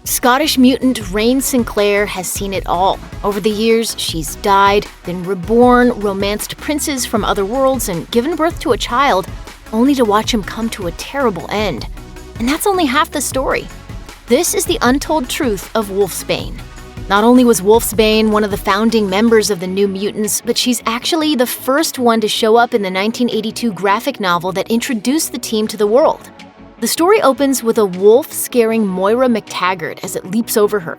Scottish mutant Rain Sinclair has seen it all. Over the years, she's died, been reborn, romanced princes from other worlds, and given birth to a child, only to watch him come to a terrible end. And that's only half the story. This is the untold truth of Wolfsbane. Not only was Wolfsbane one of the founding members of the New Mutants, but she's actually the first one to show up in the 1982 graphic novel that introduced the team to the world. The story opens with a wolf scaring Moira McTaggart as it leaps over her.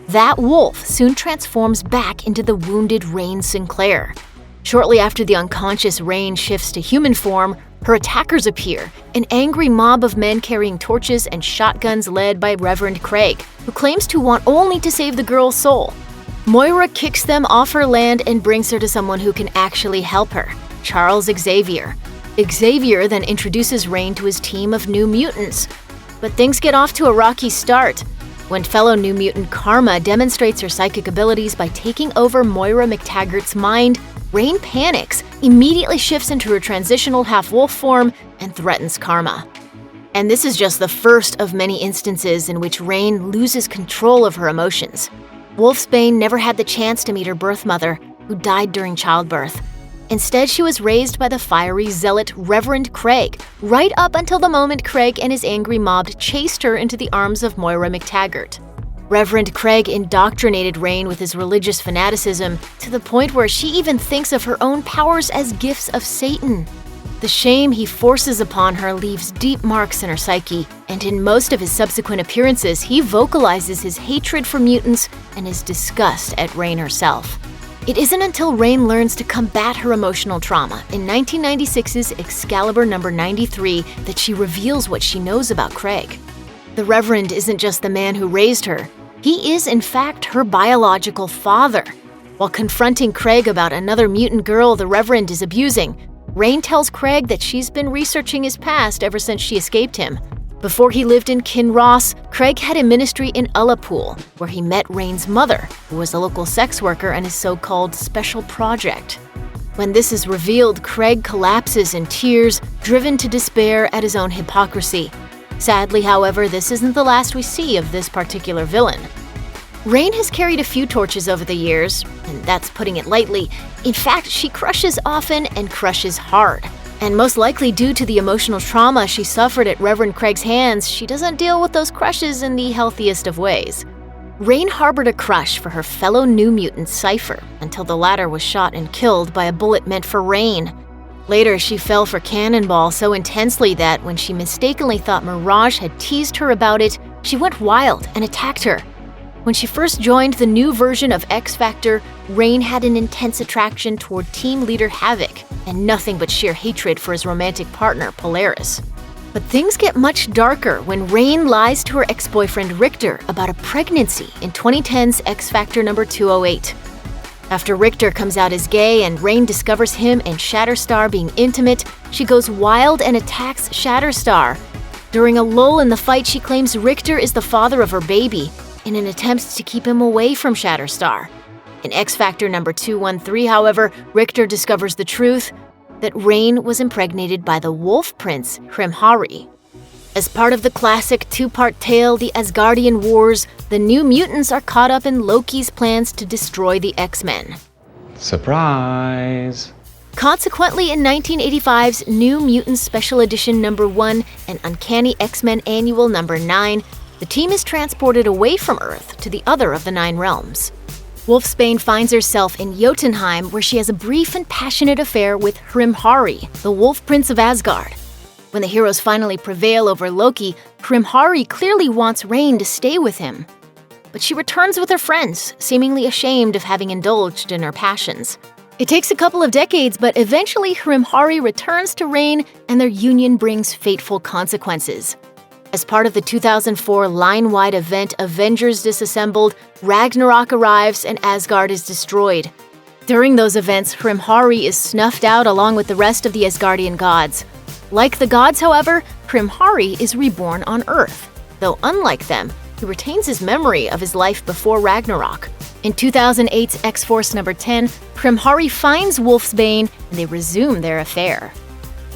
That wolf soon transforms back into the wounded Rain Sinclair. Shortly after the unconscious Rain shifts to human form, her attackers appear, an angry mob of men carrying torches and shotguns led by Reverend Craig, who claims to want only to save the girl's soul. Moira kicks them off her land and brings her to someone who can actually help her, Charles Xavier. Xavier then introduces Rain to his team of New Mutants. But things get off to a rocky start. When fellow New Mutant Karma demonstrates her psychic abilities by taking over Moira McTaggart's mind, Rain panics, immediately shifts into her transitional half-wolf form, and threatens Karma. And this is just the first of many instances in which Rain loses control of her emotions. Wolfsbane never had the chance to meet her birth mother, who died during childbirth. Instead, she was raised by the fiery zealot Reverend Craig, right up until the moment Craig and his angry mob chased her into the arms of Moira McTaggart. Reverend Craig indoctrinated Rain with his religious fanaticism to the point where she even thinks of her own powers as gifts of Satan. The shame he forces upon her leaves deep marks in her psyche, and in most of his subsequent appearances, he vocalizes his hatred for mutants and his disgust at Rain herself. It isn't until Rain learns to combat her emotional trauma in 1996's Excalibur No. 93 that she reveals what she knows about Craig. The Reverend isn't just the man who raised her. He is, in fact, her biological father. While confronting Craig about another mutant girl the Reverend is abusing, Rain tells Craig that she's been researching his past ever since she escaped him. Before he lived in Kinross, Craig had a ministry in Ullapool, where he met Rain's mother, who was a local sex worker and his so-called special project. When this is revealed, Craig collapses in tears, driven to despair at his own hypocrisy. Sadly, however, this isn't the last we see of this particular villain. Rain has carried a few torches over the years, and that's putting it lightly. In fact, she crushes often and crushes hard. And most likely due to the emotional trauma she suffered at Reverend Craig's hands, she doesn't deal with those crushes in the healthiest of ways. Rain harbored a crush for her fellow New Mutant Cypher until the latter was shot and killed by a bullet meant for Rain. Later, she fell for Cannonball so intensely that when she mistakenly thought Mirage had teased her about it, she went wild and attacked her. When she first joined the new version of X-Factor, Rain had an intense attraction toward team leader Havoc, and nothing but sheer hatred for his romantic partner, Polaris. But things get much darker when Rain lies to her ex-boyfriend Richter about a pregnancy in 2010's X-Factor No. 208. After Richter comes out as gay and Rain discovers him and Shatterstar being intimate, she goes wild and attacks Shatterstar. During a lull in the fight, she claims Richter is the father of her baby, in an attempt to keep him away from Shatterstar. In X-Factor No. 213, however, Richter discovers the truth, that Rain was impregnated by the Wolf Prince, Hrimhari. As part of the classic two-part tale, The Asgardian Wars, the New Mutants are caught up in Loki's plans to destroy the X-Men. Surprise! Consequently, in 1985's New Mutants Special Edition No. 1 and Uncanny X-Men Annual No. 9, the team is transported away from Earth to the other of the 9 realms. Wolfsbane finds herself in Jotunheim, where she has a brief and passionate affair with Hrimhari, the Wolf Prince of Asgard. When the heroes finally prevail over Loki, Hrimhari clearly wants Rain to stay with him. But she returns with her friends, seemingly ashamed of having indulged in her passions. It takes a couple of decades, but eventually Hrimhari returns to Rain, and their union brings fateful consequences. As part of the 2004 line-wide event Avengers Disassembled, Ragnarok arrives and Asgard is destroyed. During those events, Hrimhari is snuffed out along with the rest of the Asgardian gods. Like the gods, however, Hrimhari is reborn on Earth. Though unlike them, he retains his memory of his life before Ragnarok. In 2008's X-Force No. 10, Hrimhari finds Wolfsbane and they resume their affair.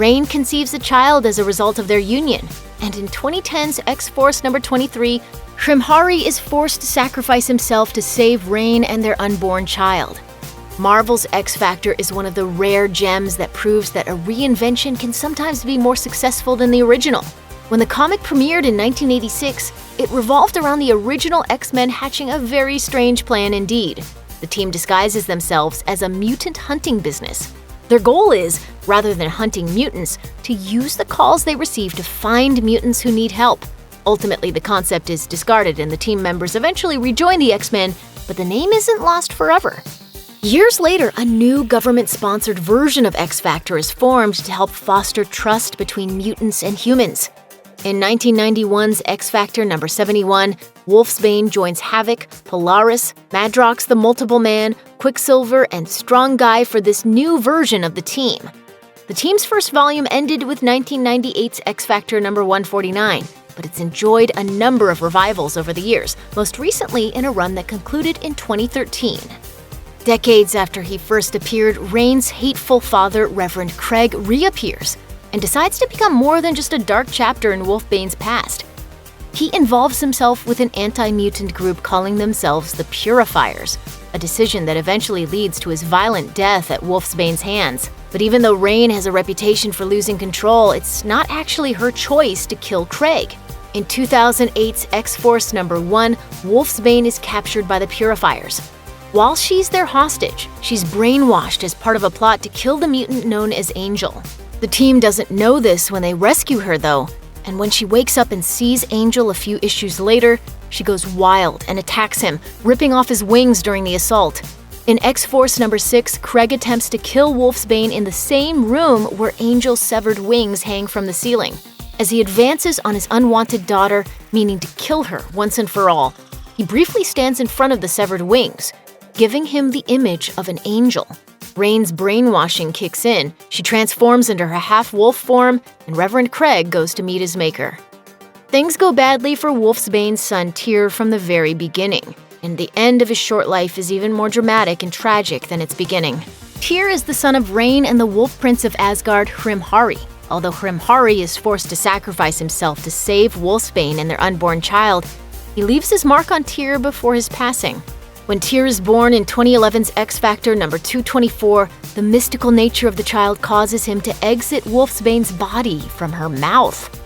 Reign conceives a child as a result of their union, and in 2010's X-Force number 23, Hrimhari is forced to sacrifice himself to save Reign and their unborn child. Marvel's X-Factor is one of the rare gems that proves that a reinvention can sometimes be more successful than the original. When the comic premiered in 1986, it revolved around the original X-Men hatching a very strange plan indeed. The team disguises themselves as a mutant hunting business. Their goal is, rather than hunting mutants, to use the calls they receive to find mutants who need help. Ultimately, the concept is discarded and the team members eventually rejoin the X-Men, but the name isn't lost forever. Years later, a new government-sponsored version of X-Factor is formed to help foster trust between mutants and humans. In 1991's X-Factor number 71, Wolfsbane joins Havoc, Polaris, Madrox the Multiple Man, Quicksilver, and Strong Guy for this new version of the team. The team's first volume ended with 1998's X-Factor number 149, but it's enjoyed a number of revivals over the years, most recently in a run that concluded in 2013. Decades after he first appeared, Reign's hateful father, Reverend Craig, reappears and decides to become more than just a dark chapter in Wolfbane's past. He involves himself with an anti-mutant group calling themselves the Purifiers, a decision that eventually leads to his violent death at Wolfsbane's hands. But even though Reign has a reputation for losing control, it's not actually her choice to kill Craig. In 2008's X-Force number 1, Wolfsbane is captured by the Purifiers. While she's their hostage, she's brainwashed as part of a plot to kill the mutant known as Angel. The team doesn't know this when they rescue her, though, and when she wakes up and sees Angel a few issues later, she goes wild and attacks him, ripping off his wings during the assault. In X-Force number 6, Craig attempts to kill Wolfsbane in the same room where Angel's severed wings hang from the ceiling. As he advances on his unwanted daughter, meaning to kill her once and for all, he briefly stands in front of the severed wings, giving him the image of an angel. Reign's brainwashing kicks in, she transforms into her half-wolf form, and Reverend Craig goes to meet his maker. Things go badly for Wolfsbane's son Tyr from the very beginning, and the end of his short life is even more dramatic and tragic than its beginning. Tyr is the son of Reign and the Wolf Prince of Asgard, Hrimhari. Although Hrimhari is forced to sacrifice himself to save Wolfsbane and their unborn child, he leaves his mark on Tyr before his passing. When Tyr is born in 2011's X-Factor number 224, the mystical nature of the child causes him to exit Wolfsbane's body from her mouth.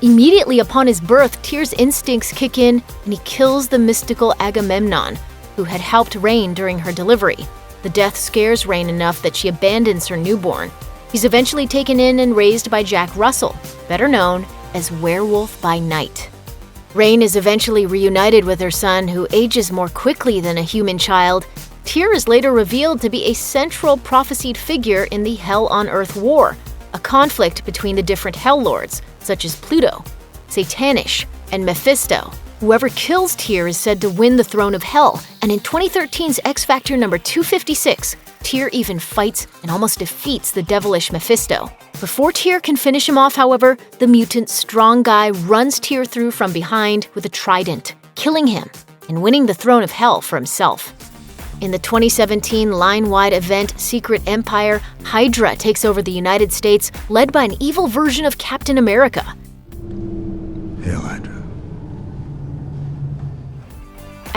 Immediately upon his birth, Tyr's instincts kick in and he kills the mystical Agamemnon, who had helped Reign during her delivery. The death scares Reign enough that she abandons her newborn. He's eventually taken in and raised by Jack Russell, better known as Werewolf by Night. Reign is eventually reunited with her son, who ages more quickly than a human child. Tyr is later revealed to be a central prophesied figure in the Hell on Earth War, a conflict between the different Hell Lords, such as Pluto, Satanish, and Mephisto. Whoever kills Tyr is said to win the throne of Hell, and in 2013's X-Factor number 256, Tyr even fights and almost defeats the devilish Mephisto. Before Tyr can finish him off, however, the mutant Strong Guy runs Tyr through from behind with a trident, killing him and winning the throne of Hell for himself. In the 2017 line-wide event Secret Empire, Hydra takes over the United States, led by an evil version of Captain America. Hail Hydra.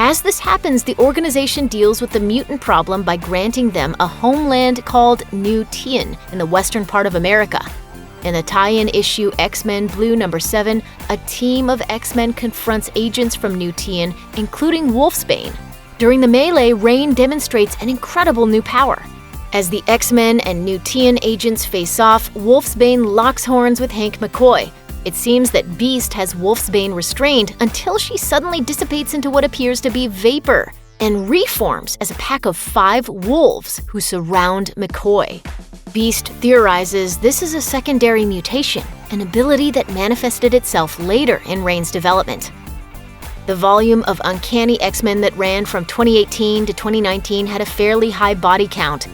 As this happens, the organization deals with the mutant problem by granting them a homeland called New Tien in the western part of America. In the tie-in issue X-Men Blue number 7, a team of X-Men confronts agents from New Tien, including Wolfsbane. During the melee, Reign demonstrates an incredible new power. As the X-Men and New Tien agents face off, Wolfsbane locks horns with Hank McCoy. It seems that Beast has Wolfsbane restrained until she suddenly dissipates into what appears to be vapor and reforms as a pack of 5 wolves who surround McCoy. Beast theorizes this is a secondary mutation, an ability that manifested itself later in Reign's development. The volume of Uncanny X-Men that ran from 2018 to 2019 had a fairly high body count,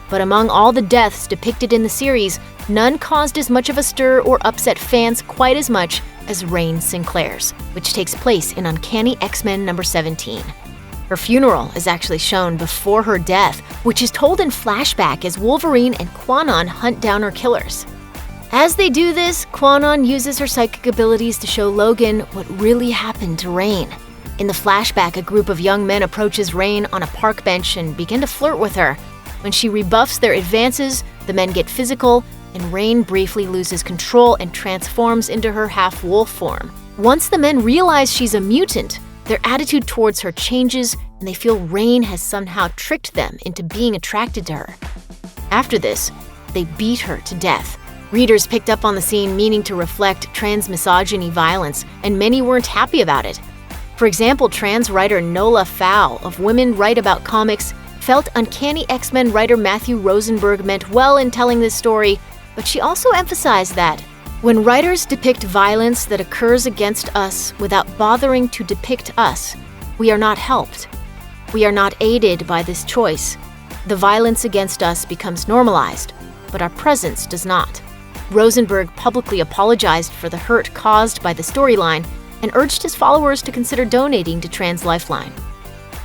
but among all the deaths depicted in the series, none caused as much of a stir or upset fans quite as much as Reign Sinclair's, which takes place in Uncanny X-Men number 17. Her funeral is actually shown before her death, which is told in flashback as Wolverine and Quanon hunt down her killers. As they do this, Kwannon uses her psychic abilities to show Logan what really happened to Rain. In the flashback, a group of young men approaches Rain on a park bench and begin to flirt with her. When she rebuffs their advances, the men get physical, and Rain briefly loses control and transforms into her half-wolf form. Once the men realize she's a mutant, their attitude towards her changes, and they feel Rain has somehow tricked them into being attracted to her. After this, they beat her to death. Readers picked up on the scene meaning to reflect trans misogyny violence, and many weren't happy about it. For example, trans writer Nola Fowl of Women Write About Comics felt Uncanny X-Men writer Matthew Rosenberg meant well in telling this story, but she also emphasized that when writers depict violence that occurs against us without bothering to depict us, we are not helped. We are not aided by this choice. The violence against us becomes normalized, but our presence does not. Rosenberg publicly apologized for the hurt caused by the storyline and urged his followers to consider donating to Trans Lifeline.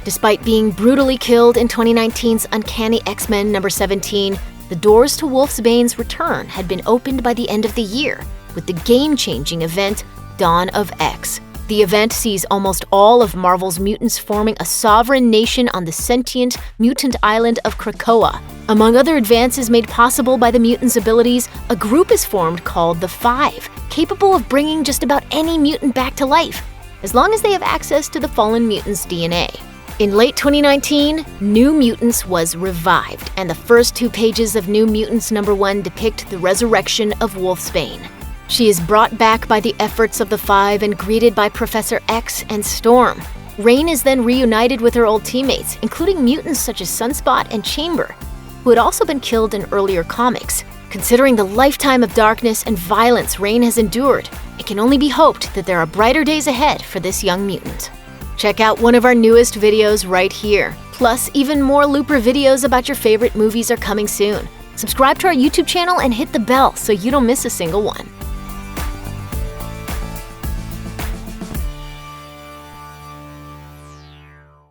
Despite being brutally killed in 2019's Uncanny X-Men number 17, the doors to Wolfsbane's return had been opened by the end of the year with the game-changing event Dawn of X. The event sees almost all of Marvel's mutants forming a sovereign nation on the sentient mutant island of Krakoa. Among other advances made possible by the mutants' abilities, a group is formed called the Five, capable of bringing just about any mutant back to life, as long as they have access to the fallen mutants' DNA. In late 2019, New Mutants was revived, and the first 2 pages of New Mutants number 1 depict the resurrection of Wolfsbane. She is brought back by the efforts of the Five and greeted by Professor X and Storm. Rain is then reunited with her old teammates, including mutants such as Sunspot and Chamber, who had also been killed in earlier comics. Considering the lifetime of darkness and violence Rain has endured, it can only be hoped that there are brighter days ahead for this young mutant. Check out one of our newest videos right here. Plus, even more Looper videos about your favorite movies are coming soon. Subscribe to our YouTube channel and hit the bell so you don't miss a single one.